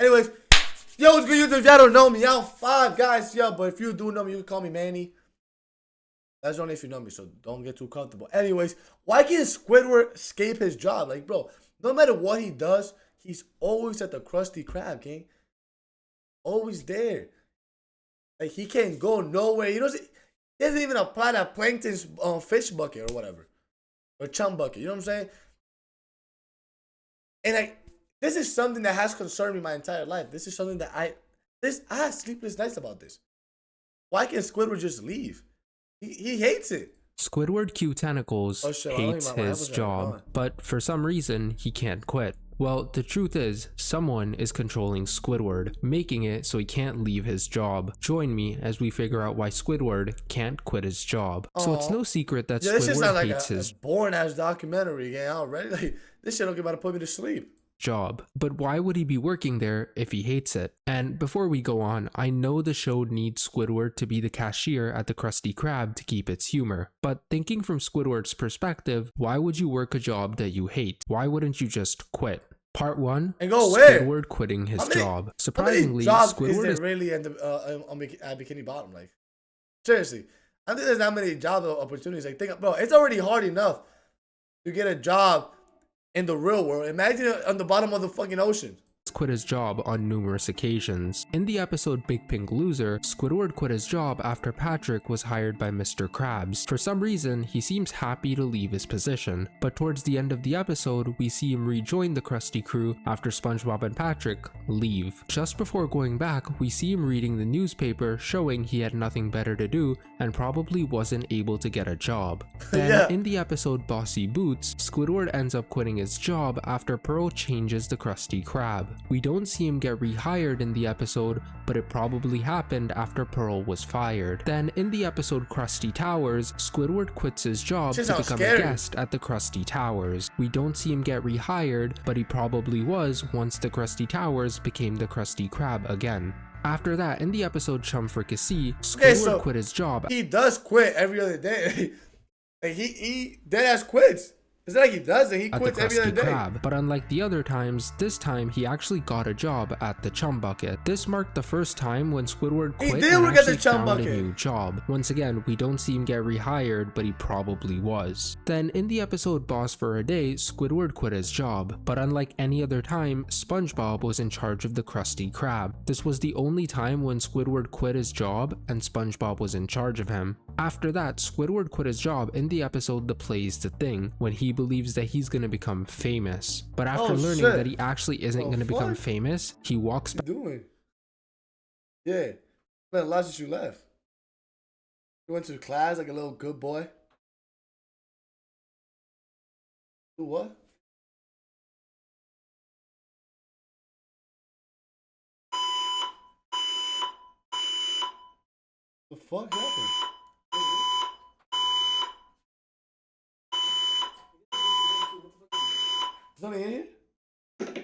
Anyways, yo, what's good, YouTube? If y'all don't know me, y'all 5 guys, yo. But if you do know me, you can call me Manny. That's only if you know me, so don't get too comfortable. Anyways, why can't Squidward escape his job? Like, bro, no matter what he does, he's always at the Krusty Krab, gang. Always there. Like, he can't go nowhere. He doesn't even apply that Plankton's fish bucket or whatever. Or chum bucket, you know what I'm saying? And like, this is something that has concerned me my entire life. This is something that I had sleepless nights about this. Why can't Squidward just leave? He hates it. Squidward Q Tentacles hates his job, but for some reason, he can't quit. Well, the truth is, someone is controlling Squidward, making it so he can't leave his job. Join me as we figure out why Squidward can't quit his job. So it's no secret that Squidward hates his boring-ass documentary, gang, already. Like, this shit don't get about to put me to sleep. Job. But why would he be working there if he hates it? And before we go on, I know the show needs Squidward to be the cashier at the Krusty Krab to keep its humor. But thinking from Squidward's perspective, why would you work a job that you hate? Why wouldn't you just quit? Part 1, and go where? Squidward quitting his job. Surprisingly, Squidward is really at Bikini Bottom. Like, seriously, I think there's not many job opportunities. Like, bro, it's already hard enough to get a job in the real world. Imagine on the bottom of the fucking ocean. Quit his job on numerous occasions. In the episode Big Pink Loser, Squidward quit his job after Patrick was hired by Mr. Krabs. For some reason, he seems happy to leave his position, but towards the end of the episode, we see him rejoin the Krusty crew after SpongeBob and Patrick leave. Just before going back, we see him reading the newspaper showing he had nothing better to do and probably wasn't able to get a job. Then in the episode Bossy Boots, Squidward ends up quitting his job after Pearl changes the Krusty Krab. We don't see him get rehired in the episode, but it probably happened after Pearl was fired. Then in the episode Krusty Towers, Squidward quits his job to become a guest at the Krusty Towers. We don't see him get rehired, but he probably was once the Krusty Towers became the Krusty Krab again. After that, in the episode Chum Fricassee, Squidward quit his job. He does quit every other day. Like, he deadass quits. It's not like he doesn't, he quits every other day. Krab, but unlike the other times, this time he actually got a job at the Chum Bucket. This marked the first time when Squidward quit and actually found a new job. Once again, we don't see him get rehired, but he probably was. Then in the episode Boss for a Day, Squidward quit his job, but unlike any other time, SpongeBob was in charge of the Krusty Krab. This was the only time when Squidward quit his job and SpongeBob was in charge of him. After that, Squidward quit his job in the episode The Play's the Thing, when he believes that he's gonna become famous. But after learning that he actually isn't gonna become famous, he walks back. What are you doing? Yeah, man, last since you left. You went to class like a little good boy. Do what? The fuck happened? Something in here?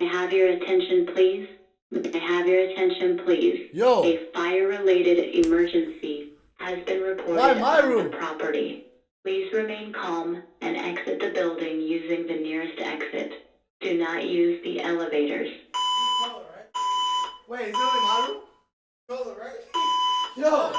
May I have your attention, please? May I have your attention, please? Yo! A fire-related emergency has been reported on the property. Please remain calm and exit the building using the nearest exit. Do not use the elevators. Wait, is it only my room? Color, right? Yo!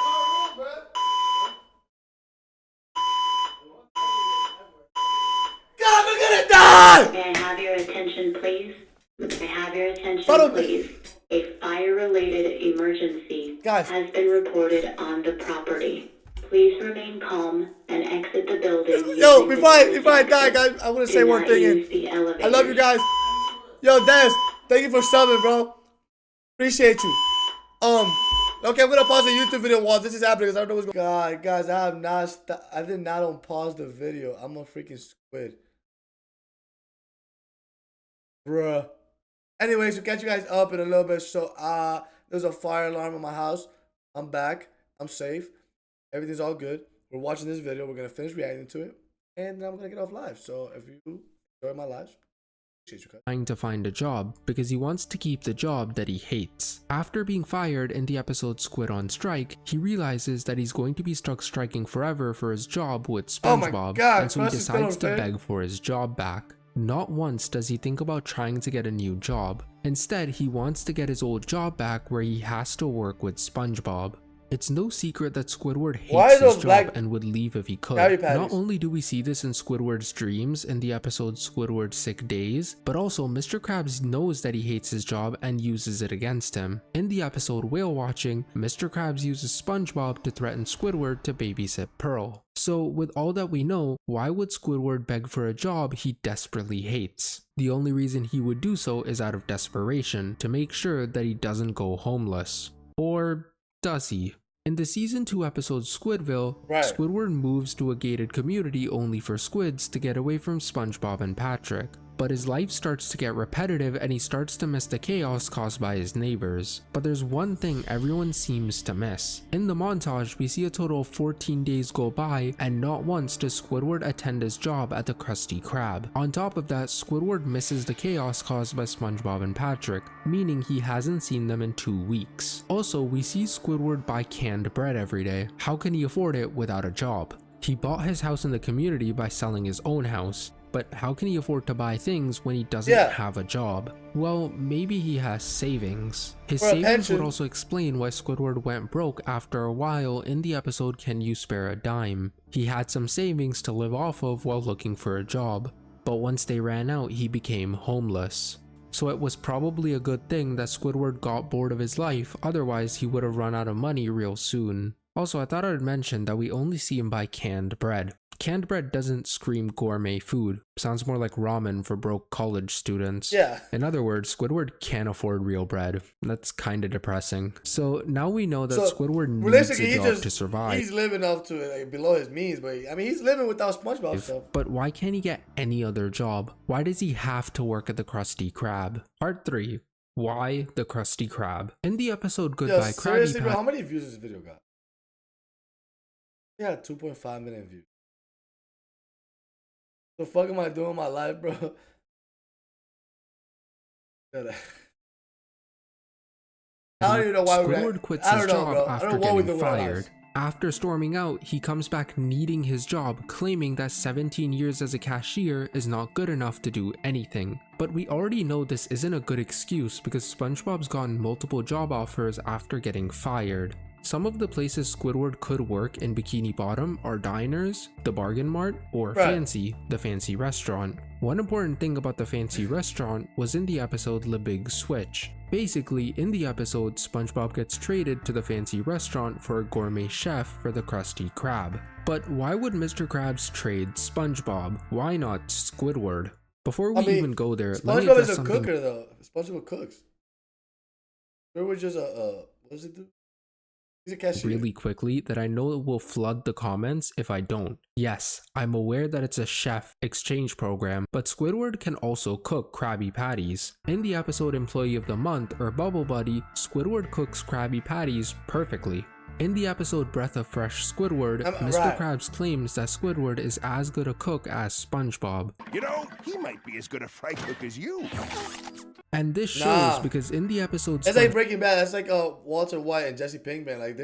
God, we're gonna die! May I have your attention, please? May I have your attention, please? A fire-related emergency has been reported on the property. Please remain calm and exit the building. Yo, before I die, guys, I want to say one thing. I love you guys. Yo, Des, thank you for subbing, bro. Appreciate you. Okay, I'm gonna pause the YouTube video while this is happening because I don't know what's going on. God, guys, I did not unpause the video. I'm a freaking squid. Bruh. Anyways, we'll catch you guys up in a little bit. So, there's a fire alarm in my house. I'm back. I'm safe. Everything's all good. We're watching this video. We're going to finish reacting to it. And then I'm going to get off live. So, if you enjoy my lives, trying to find a job because he wants to keep the job that he hates. After being fired in the episode Squid on Strike, he realizes that he's going to be stuck striking forever for his job with SpongeBob, and so he decides to beg for his job back. Not once does he think about trying to get a new job. Instead, he wants to get his old job back where he has to work with SpongeBob. It's no secret that Squidward hates his job and would leave if he could. Not only do we see this in Squidward's dreams in the episode Squidward's Sick Days, but also Mr. Krabs knows that he hates his job and uses it against him. In the episode Whale Watching, Mr. Krabs uses SpongeBob to threaten Squidward to babysit Pearl. So with all that we know, why would Squidward beg for a job he desperately hates? The only reason he would do so is out of desperation, to make sure that he doesn't go homeless. Or does he? In the season 2 episode Squidville, Squidward moves to a gated community only for squids to get away from SpongeBob and Patrick. But his life starts to get repetitive and he starts to miss the chaos caused by his neighbors. But there's one thing everyone seems to miss. In the montage, we see a total of 14 days go by and not once does Squidward attend his job at the Krusty Krab. On top of that, Squidward misses the chaos caused by SpongeBob and Patrick, meaning he hasn't seen them in 2 weeks. Also, we see Squidward buy canned bread every day. How can he afford it without a job? He bought his house in the community by selling his own house. But how can he afford to buy things when he doesn't have a job? Well, maybe he has savings. His savings would also explain why Squidward went broke after a while in the episode Can You Spare a Dime? He had some savings to live off of while looking for a job, but once they ran out, he became homeless. So it was probably a good thing that Squidward got bored of his life, otherwise he would have run out of money real soon. Also, I thought I'd mention that we only see him buy canned bread. Canned bread doesn't scream gourmet food. Sounds more like ramen for broke college students. Yeah. In other words, Squidward can't afford real bread. That's kind of depressing. So now we know that Squidward needs a job to survive. He's living up to below his means, but I mean, he's living without SpongeBob stuff. But why can't he get any other job? Why does he have to work at the Krusty Krab? Part 3. Why the Krusty Krab? In the episode Goodbye Krabby seriously, bro, how many views this video got? Yeah, 2.5 million views. The fuck am I doing in my life, bro? I don't even know why Squidward quits his job after getting fired. After storming out, he comes back needing his job, claiming that 17 years as a cashier is not good enough to do anything. But we already know this isn't a good excuse because SpongeBob's gotten multiple job offers after getting fired. Some of the places Squidward could work in Bikini Bottom are Diners, the Bargain Mart, or Fancy, the fancy restaurant. One important thing about the fancy restaurant was in the episode The Big Switch. Basically, in the episode, SpongeBob gets traded to the fancy restaurant for a gourmet chef for the Krusty Krab. But why would Mr. Krabs trade SpongeBob? Why not Squidward? Before we even go there, let me address something. SpongeBob is a cooker though. SpongeBob cooks. Squidward's just what does it do? Really quickly that I know it will flood the comments if I don't. Yes, I'm aware that it's a chef exchange program, but Squidward can also cook Krabby Patties. In the episode Employee of the Month or Bubble Buddy, Squidward cooks Krabby Patties perfectly. In the episode Breath of Fresh Squidward, Mr. Krabs claims that Squidward is as good a cook as SpongeBob. You know, he might be as good a fry cook as you. And this shows because in the episode... It's like Breaking Bad. That's like Walter White and Jesse Pinkman. Like,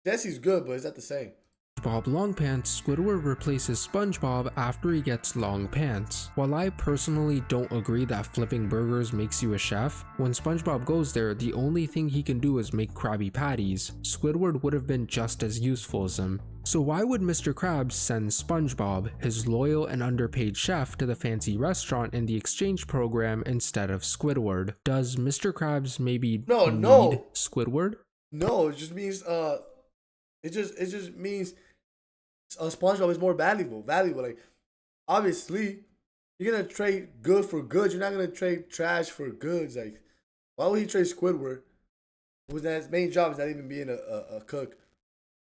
Jesse's good, but it's not the same. SpongeBob Long Pants, Squidward replaces SpongeBob after he gets long pants. While I personally don't agree that flipping burgers makes you a chef, when SpongeBob goes there, the only thing he can do is make Krabby Patties. Squidward would have been just as useful as him. So why would Mr. Krabs send SpongeBob, his loyal and underpaid chef, to the fancy restaurant in the exchange program instead of Squidward? Does Mr. Krabs maybe need Squidward? No, it just means it just means SpongeBob is more valuable. Like, obviously, you're gonna trade good for goods. You're not gonna trade trash for goods. Like, why would he trade Squidward, whose main job is not even being a cook?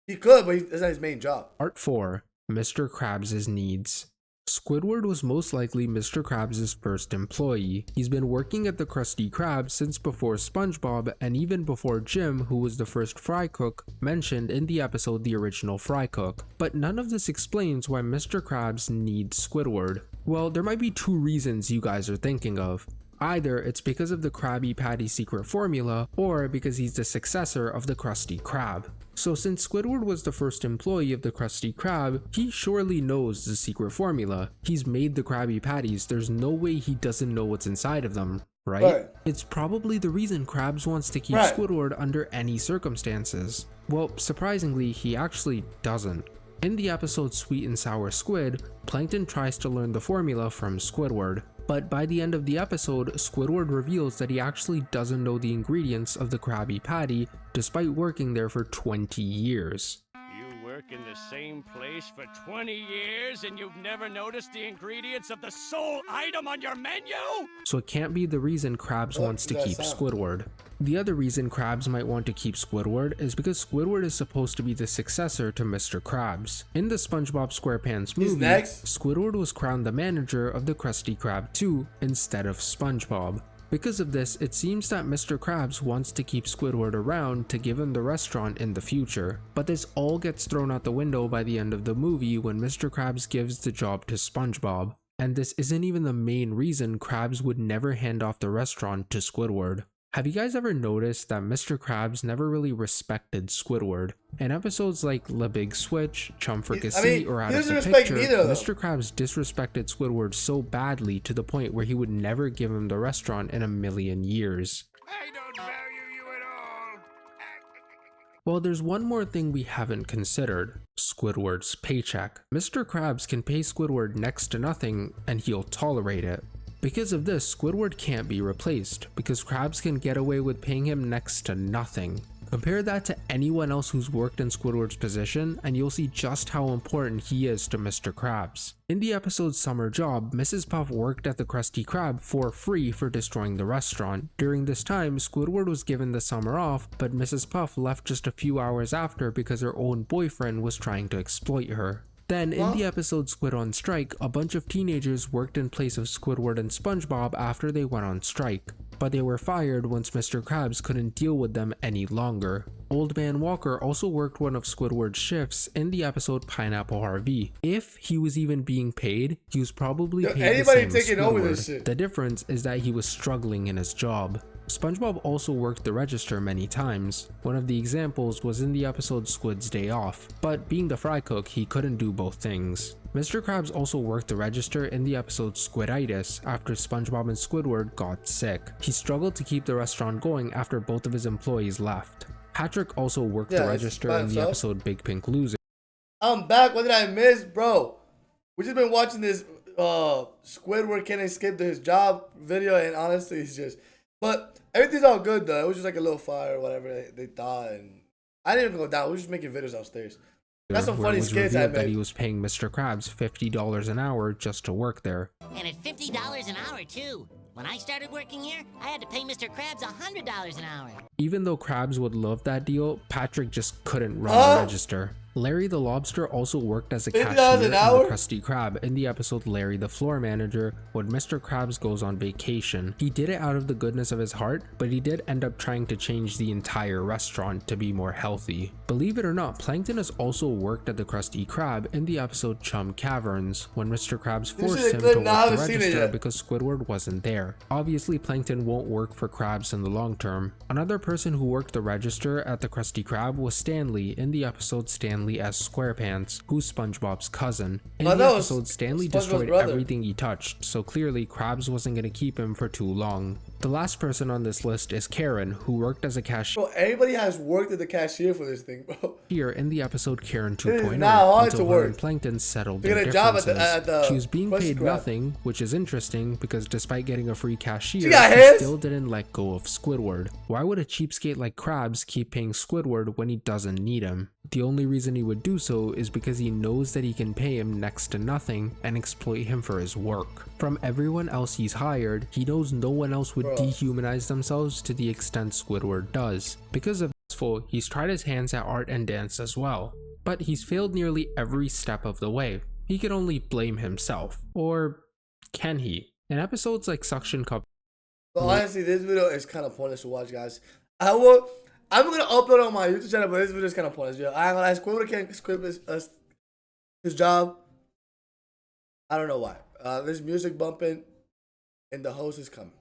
He could, but that's not his main job. Part 4. Mr. Krabs' needs. Squidward was most likely Mr. Krabs' first employee. He's been working at the Krusty Krab since before SpongeBob and even before Jim, who was the first fry cook mentioned in the episode The Original Fry Cook. But none of this explains why Mr. Krabs needs Squidward. Well, there might be 2 reasons you guys are thinking of. Either it's because of the Krabby Patty secret formula, or because he's the successor of the Krusty Krab. So since Squidward was the first employee of the Krusty Krab, he surely knows the secret formula. He's made the Krabby Patties, there's no way he doesn't know what's inside of them, right? It's probably the reason Krabs wants to keep Squidward under any circumstances. Well, surprisingly, he actually doesn't. In the episode Sweet and Sour Squid, Plankton tries to learn the formula from Squidward. But by the end of the episode, Squidward reveals that he actually doesn't know the ingredients of the Krabby Patty, despite working there for 20 years. You work in the same place for 20 years and you've never noticed the ingredients of the sole item on your menu? So it can't be the reason Krabs wants to keep Squidward. The other reason Krabs might want to keep Squidward is because Squidward is supposed to be the successor to Mr. Krabs. In the SpongeBob SquarePants movie, Squidward was crowned the manager of the Krusty Krab 2 instead of SpongeBob. Because of this, it seems that Mr. Krabs wants to keep Squidward around to give him the restaurant in the future. But this all gets thrown out the window by the end of the movie when Mr. Krabs gives the job to SpongeBob. And this isn't even the main reason Krabs would never hand off the restaurant to Squidward. Have you guys ever noticed that Mr. Krabs never really respected Squidward? In episodes like Le Big Switch, Chum Fricassee, or Out of the Picture, Mr. Krabs disrespected Squidward so badly to the point where he would never give him the restaurant in a million years. I don't value you at all. Well, there's one more thing we haven't considered: Squidward's paycheck. Mr. Krabs can pay Squidward next to nothing and he'll tolerate it. Because of this, Squidward can't be replaced, because Krabs can get away with paying him next to nothing. Compare that to anyone else who's worked in Squidward's position, and you'll see just how important he is to Mr. Krabs. In the episode Summer Job, Mrs. Puff worked at the Krusty Krab for free for destroying the restaurant. During this time, Squidward was given the summer off, but Mrs. Puff left just a few hours after because her own boyfriend was trying to exploit her. Then, in the episode Squid on Strike, a bunch of teenagers worked in place of Squidward and SpongeBob after they went on strike, but they were fired once Mr. Krabs couldn't deal with them any longer. Old Man Walker also worked one of Squidward's shifts in the episode Pineapple Harvey. If he was even being paid, he was probably paid the same as Squidward. The difference is that he was struggling in his job. SpongeBob also worked the register many times. One of the examples was in the episode Squid's Day Off, but being the fry cook, he couldn't do both things. Mr. Krabs also worked the register in the episode Squiditis after SpongeBob and Squidward got sick. He struggled to keep the restaurant going after both of his employees left. Patrick also worked the register in the episode Big Pink Loser. I'm back. What did I miss, bro? We just been watching this Squidward can't escape to his job video, and honestly, it's just... But everything's all good though. It was just like a little fire or whatever they thought, and I didn't even go down. We were just making videos upstairs. That's some funny skits I made. That he was paying Mr. Krabs $50 an hour just to work there. And at $50 an hour too. When I started working here, I had to pay Mr. Krabs $100 an hour. Even though Krabs would love that deal, Patrick just couldn't run the register. Larry the Lobster also worked as a cashier in the Krusty Krab in the episode Larry the Floor Manager when Mr. Krabs goes on vacation. He did it out of the goodness of his heart, but he did end up trying to change the entire restaurant to be more healthy. Believe it or not, Plankton has also worked at the Krusty Krab in the episode Chum Caverns when Mr. Krabs forced him to work the register because Squidward wasn't there. Obviously, Plankton won't work for Krabs in the long term. Another person who worked the register at the Krusty Krab was Stanley in the episode Stanley as SquarePants, who's SpongeBob's cousin. In the episode, Stanley destroyed everything he touched, so clearly Krabs wasn't going to keep him for too long. The last person on this list is Karen, who worked as a cashier. Bro, everybody has worked as a cashier for this thing, bro. Here in the episode Karen 2.0, until her and Plankton settled their differences. She was being paid nothing, which is interesting because despite getting a free cashier, she still didn't let go of Squidward. Why would a cheapskate like Krabs keep paying Squidward when he doesn't need him? The only reason he would do so is because he knows that he can pay him next to nothing and exploit him for his work. From everyone else he's hired, he knows no one else would dehumanize themselves to the extent Squidward does. Because of this, he's tried his hands at art and dance as well, but he's failed nearly every step of the way. He can only blame himself. Or can he? In episodes like Suction Cup... But honestly, this video is kind of pointless to watch, guys. I'm gonna upload on my YouTube channel, but this video is kind of pointless. Yo, I'm gonna ask Squidward can't skip his job. I don't know why. There's music bumping, and the host is coming.